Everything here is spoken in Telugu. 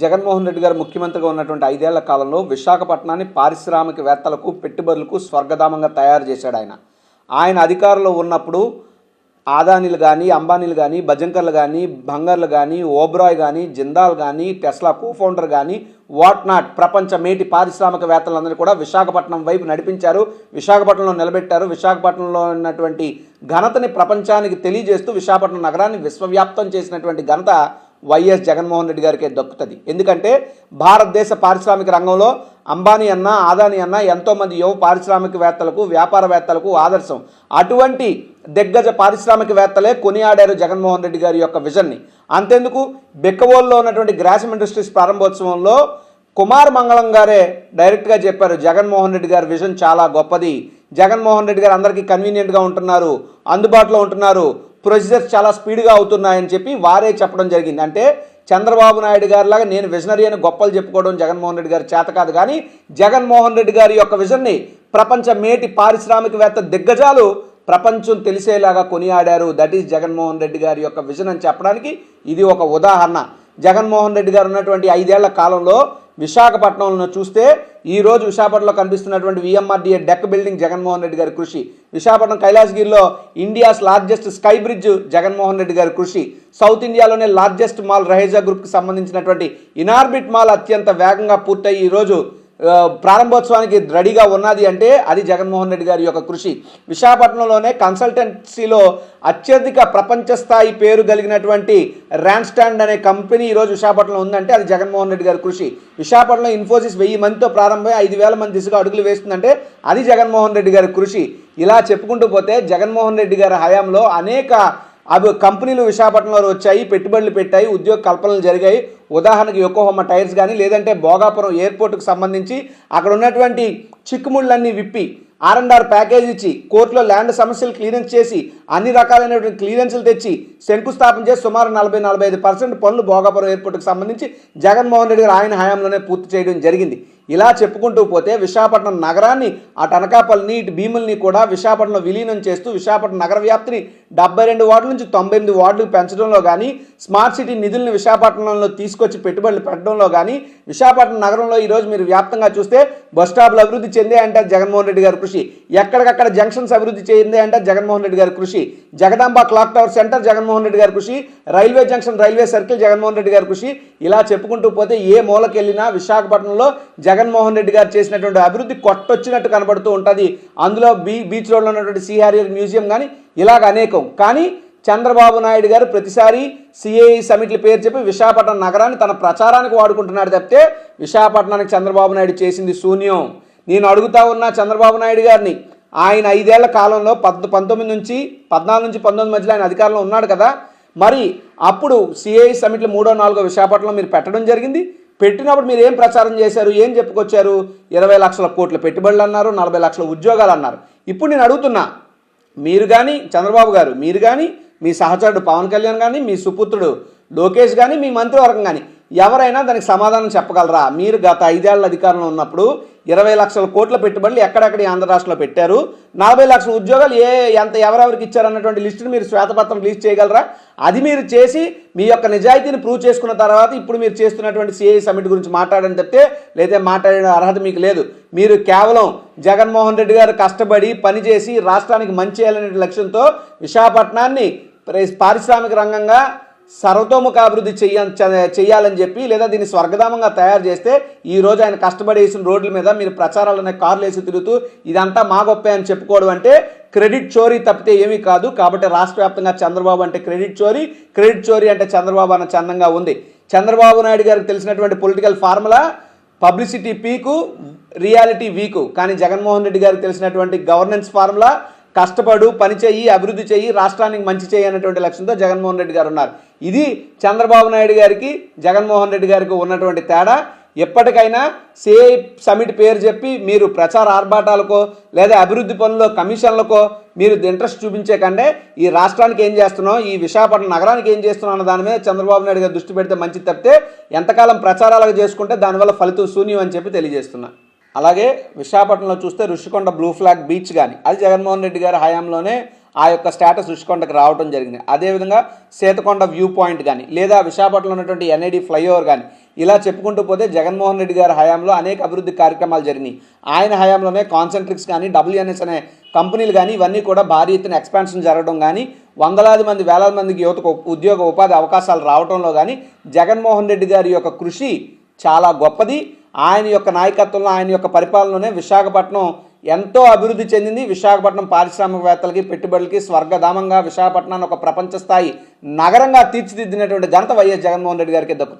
జగన్మోహన్ రెడ్డి గారు ముఖ్యమంత్రిగా ఉన్నటువంటి 5 ఏళ్ల కాలంలో విశాఖపట్నాన్ని పారిశ్రామికవేత్తలకు పెట్టుబడులకు స్వర్గధామంగా తయారు చేశాడు ఆయన అధికారంలో ఉన్నప్పుడు ఆదానీలు కానీ, అంబానీలు కానీ, భజంకర్లు కానీ, బంగర్లు కానీ, ఓబ్రాయ్ కానీ, జిందాల్ కానీ, టెస్లా కోఫౌండర్ కానీ, వాట్ నాట్ ప్రపంచ మేటి పారిశ్రామికవేత్తలందరూ కూడా విశాఖపట్నం వైపు నడిపించారు, విశాఖపట్నంలో నిలబెట్టారు. విశాఖపట్నంలో ఉన్నటువంటి ఘనతని ప్రపంచానికి తెలియజేస్తూ విశాఖపట్నం నగరాన్ని విశ్వవ్యాప్తం చేసినటువంటి ఘనత వైఎస్ జగన్మోహన్ రెడ్డి గారికే దక్కుతుంది. ఎందుకంటే భారతదేశ పారిశ్రామిక రంగంలో అంబానీ అన్న, ఆదానీ అన్న ఎంతోమంది యువ పారిశ్రామికవేత్తలకు, వ్యాపారవేత్తలకు ఆదర్శం. అటువంటి దిగ్గజ పారిశ్రామికవేత్తలే కొనియాడారు జగన్మోహన్ రెడ్డి గారి యొక్క విజన్ని. అంతెందుకు, బిక్కవోల్లో ఉన్నటువంటి గ్రాసిమ్ ఇండస్ట్రీస్ ప్రారంభోత్సవంలో కుమార్ మంగళం గారే డైరెక్ట్గా చెప్పారు, జగన్మోహన్ రెడ్డి గారి విజన్ చాలా గొప్పది, జగన్మోహన్ రెడ్డి గారు అందరికీ కన్వీనియంట్గా ఉంటున్నారు, అందుబాటులో ఉంటున్నారు, ప్రొసీజర్స్ చాలా స్పీడ్గా అవుతున్నాయని చెప్పి వారే చెప్పడం జరిగింది. అంటే చంద్రబాబు నాయుడు గారిలాగా నేను విజనరీ అని గొప్పలు చెప్పుకోవడం జగన్మోహన్ రెడ్డి గారి చేత కాదు, కానీ జగన్మోహన్ రెడ్డి గారి యొక్క విజన్ని ప్రపంచ మేటి పారిశ్రామికవేత్త దిగ్గజాలు ప్రపంచం తెలిసేలాగా కొనియాడారు. దట్ ఈజ్ జగన్మోహన్ రెడ్డి గారి యొక్క విజన్ అని చెప్పడానికి ఇది ఒక ఉదాహరణ. జగన్మోహన్ రెడ్డి గారు ఉన్నటువంటి 5 ఏళ్ల కాలంలో విశాఖపట్నంలో చూస్తే ఈరోజు విశాఖపట్నంలో కనిపిస్తున్నటువంటి VMRDA deck building Jaganmohan Reddy గారి కృషి, విశాఖపట్నం కైలాసగిరిలో India's largest sky bridge Jaganmohan Reddy గారి కృషి, సౌత్ ఇండియాలోనే లార్జెస్ట్ మాల్ రహేజా గ్రూప్కి సంబంధించినటువంటి ఇనార్బిట్ మాల్ అత్యంత వేగంగా పూర్తయి ఈరోజు ప్రారంభోత్సవానికి రెడీగా ఉన్నది అంటే అది జగన్మోహన్ రెడ్డి గారి యొక్క కృషి. విశాఖపట్నంలోనే కన్సల్టెన్సీలో అత్యధిక ప్రపంచ స్థాయి పేరు కలిగినటువంటి ర్యాన్స్టాండ్ అనే కంపెనీ ఈరోజు విశాఖపట్నంలో ఉందంటే అది జగన్మోహన్ రెడ్డి గారి కృషి. విశాఖపట్నంలో ఇన్ఫోసిస్ 1000 మందితో ప్రారంభమై 5000 మంది దిశగా అడుగులు వేస్తుందంటే అది జగన్మోహన్ రెడ్డి గారి కృషి. ఇలా చెప్పుకుంటూ పోతే జగన్మోహన్ రెడ్డి గారి హయాంలో అనేక కంపెనీలు విశాఖపట్నంలో వచ్చాయి, పెట్టుబడులు పెట్టాయి, ఉద్యోగ కల్పనలు జరిగాయి. ఉదాహరణకు యోకోహామా టైర్స్ కానీ, లేదంటే భోగాపురం ఎయిర్పోర్ట్కి సంబంధించి అక్కడ ఉన్నటువంటి చిక్కుముళ్ళన్నీ విప్పి R&R ప్యాకేజ్ ఇచ్చి కోర్టులో ల్యాండ్ సమస్యలు క్లియరెన్స్ చేసి అన్ని రకాలైనటువంటి క్లియరెన్స్లు తెచ్చి శంకుస్థాపన చేసి సుమారు 40-45% పనులు భోగాపురం ఎయిర్పోర్ట్కి సంబంధించి జగన్మోహన్ రెడ్డి గారు ఆయన హయాంలోనే పూర్తి చేయడం జరిగింది. ఇలా చెప్పుకుంటూ పోతే విశాఖపట్నం నగరాన్ని అటు అనకాపల్లిని ఇటు భీముల్ని కూడా విశాఖపట్నంలో విలీనం చేస్తూ విశాఖపట్నం నగర వ్యాప్తిని 72 వార్డుల నుంచి 98 వార్డులకు పెంచడంలో కానీ, స్మార్ట్ సిటీ నిధులను విశాఖపట్నంలో తీసుకొచ్చి పెట్టుబడులు పెట్టడంలో కానీ, విశాఖపట్నం నగరంలో ఈరోజు మీరు వ్యాప్తంగా చూస్తే బస్ స్టాప్లు అభివృద్ధి చెందే అంటే జగన్మోహన్ రెడ్డి గారి కృషి, ఎక్కడికక్కడ జంక్షన్స్ అభివృద్ధి చెందే అంటే జగన్మోహన్ రెడ్డి గారి కృషి, Jagadamba clock tower centre Jaganmohan Reddy గారి కృషి, railway junction railway circle Jaganmohan Reddy గారి కృషి. ఇలా చెప్పుకుంటూ పోతే ఏ మూలకెళ్ళినా విశాఖపట్నంలో జగన్మోహన్ రెడ్డి గారు చేసినటువంటి అభివృద్ధి కొట్టొచ్చినట్టు కనబడుతూ ఉంటుంది. అందులో బీచ్ రోడ్లో ఉన్నటువంటి సిఆర్ఆర్ మ్యూజియం కానీ ఇలాగ అనేకం. కానీ చంద్రబాబు నాయుడు గారు ప్రతిసారి సిఐ సమిట్ల పేరు చెప్పి విశాఖపట్నం నగరాన్ని తన ప్రచారానికి వాడుకుంటున్నాడు తప్పితే విశాఖపట్నానికి చంద్రబాబు నాయుడు చేసింది శూన్యం. నేను అడుగుతా ఉన్నా చంద్రబాబు నాయుడు గారిని, ఆయన 5 ఏళ్ల కాలంలో 14 నుంచి 19 మధ్యలో ఆయన అధికారంలో ఉన్నాడు కదా, మరి అప్పుడు సిఐ సమిట్లు 3వ 4వ విశాఖపట్నంలో మీరు పెట్టడం జరిగింది. పెట్టినప్పుడు మీరు ఏం ప్రచారం చేశారు, ఏం చెప్పుకొచ్చారు? 20 లక్షల కోట్ల పెట్టుబడులు అన్నారు, 40 లక్షల ఉద్యోగాలు అన్నారు. ఇప్పుడు నేను అడుగుతున్నా, మీరు కానీ చంద్రబాబు గారు, మీరు కానీ మీ సహచరుడు పవన్ కళ్యాణ్ కానీ, మీ సుపుత్రుడు లోకేష్ కానీ, మీ మంత్రివర్గం కానీ ఎవరైనా దానికి సమాధానం చెప్పగలరా? మీరు గత 5 ఏళ్ల అధికారంలో ఉన్నప్పుడు 20 లక్షల కోట్ల పెట్టుబడులు ఎక్కడెక్కడ ఆంధ్ర రాష్ట్రంలో పెట్టారు, 40 లక్షల ఉద్యోగాలు ఎవరెవరికి ఇచ్చారన్నటువంటి లిస్టును మీరు శ్వేతపత్రం రిలీజ్ చేయగలరా? అది మీరు చేసి మీ యొక్క నిజాయితీని ప్రూవ్ చేసుకున్న తర్వాత ఇప్పుడు మీరు చేస్తున్నటువంటి సిఐ సమిట్ గురించి మాట్లాడని తప్పితే లేదా మాట్లాడే అర్హత మీకు లేదు. మీరు కేవలం జగన్మోహన్ రెడ్డి గారు కష్టపడి పనిచేసి రాష్ట్రానికి మంచి చేయాలనే లక్ష్యంతో విశాఖపట్నాన్ని పారిశ్రామిక రంగంగా సర్వతోముఖ అభివృద్ధి చేయాలని చెప్పి, లేదా దీన్ని స్వర్గధామంగా తయారు చేస్తే ఈరోజు ఆయన కష్టపడి వేసిన రోడ్ల మీద మీరు ప్రచారాలనే కార్లు వేసి తిరుగుతూ ఇదంతా మా గొప్పే అని చెప్పుకోవడం అంటే క్రెడిట్ చోరీ తప్పితే ఏమీ కాదు. కాబట్టి రాష్ట్ర వ్యాప్తంగా చంద్రబాబు అంటే క్రెడిట్ చోరీ అంటే చంద్రబాబు అన్న చందంగా ఉంది. చంద్రబాబు నాయుడు గారికి తెలిసినటువంటి political formula publicity peak, reality weak. కానీ జగన్మోహన్ రెడ్డి గారికి తెలిసినటువంటి గవర్నెన్స్ ఫార్ములా కష్టపడు, పని చెయ్యి, అభివృద్ధి చెయ్యి, రాష్ట్రానికి మంచి చెయ్యి అనేటువంటి లక్ష్యంతో జగన్మోహన్ రెడ్డి గారు ఉన్నారు. ఇది చంద్రబాబు నాయుడు గారికి జగన్మోహన్ రెడ్డి గారికి ఉన్నటువంటి తేడా. ఎప్పటికైనా సిఐ సమిట్ పేరు చెప్పి మీరు ప్రచార ఆర్భాటాలకో లేదా అభివృద్ధి పనుల్లో కమిషన్లకో మీరు ఇంట్రెస్ట్ చూపించే కంటే ఈ రాష్ట్రానికి ఏం చేస్తున్నాం, ఈ విశాఖపట్నం నగరానికి ఏం చేస్తున్నాం అన్న దాని మీద చంద్రబాబు నాయుడు గారు దృష్టి పెడితే మంచిది తప్పితే ఎంతకాలం ప్రచారాలకు చేసుకుంటే దానివల్ల ఫలితం శూన్యం అని చెప్పి తెలియజేస్తున్నా. అలాగే విశాఖపట్నంలో చూస్తే రుషికొండ బ్లూ ఫ్లాగ్ బీచ్ కానీ అది జగన్మోహన్ రెడ్డి గారి హయాంలోనే ఆ యొక్క స్టేటస్ రుషికొండకు రావడం జరిగింది. అదేవిధంగా సీతకొండ వ్యూ పాయింట్ కానీ లేదా విశాఖపట్నంలో ఉన్నటువంటి ఎన్ఐడి ఫ్లైఓవర్ కానీ ఇలా చెప్పుకుంటూ పోతే జగన్మోహన్ రెడ్డి గారి హయాంలో అనేక అభివృద్ధి కార్యక్రమాలు జరిగినాయి. ఆయన హయాంలోనే కాన్సెంట్రిక్స్ కానీ WNS అనే కంపెనీలు కానీ ఇవన్నీ కూడా భారీ ఎత్తున ఎక్స్పాన్షన్ జరగడం కానీ వందలాది మంది వేలాది మందికి యువతకు ఉద్యోగ ఉపాధి అవకాశాలు రావడంలో కానీ జగన్మోహన్ రెడ్డి గారి యొక్క కృషి చాలా గొప్పది. ఆయన యొక్క నాయకత్వంలో ఆయన యొక్క పరిపాలనలోనే విశాఖపట్నం ఎంతో అభివృద్ధి చెందింది. విశాఖపట్నం పారిశ్రామికవేత్తలకి పెట్టుబడులకి స్వర్గధామంగా విశాఖపట్నాన్ని ఒక ప్రపంచ స్థాయి నగరంగా తీర్చిదిద్దినటువంటి ఘనత వైఎస్ జగన్మోహన్ రెడ్డి గారికి దక్కుతుంది.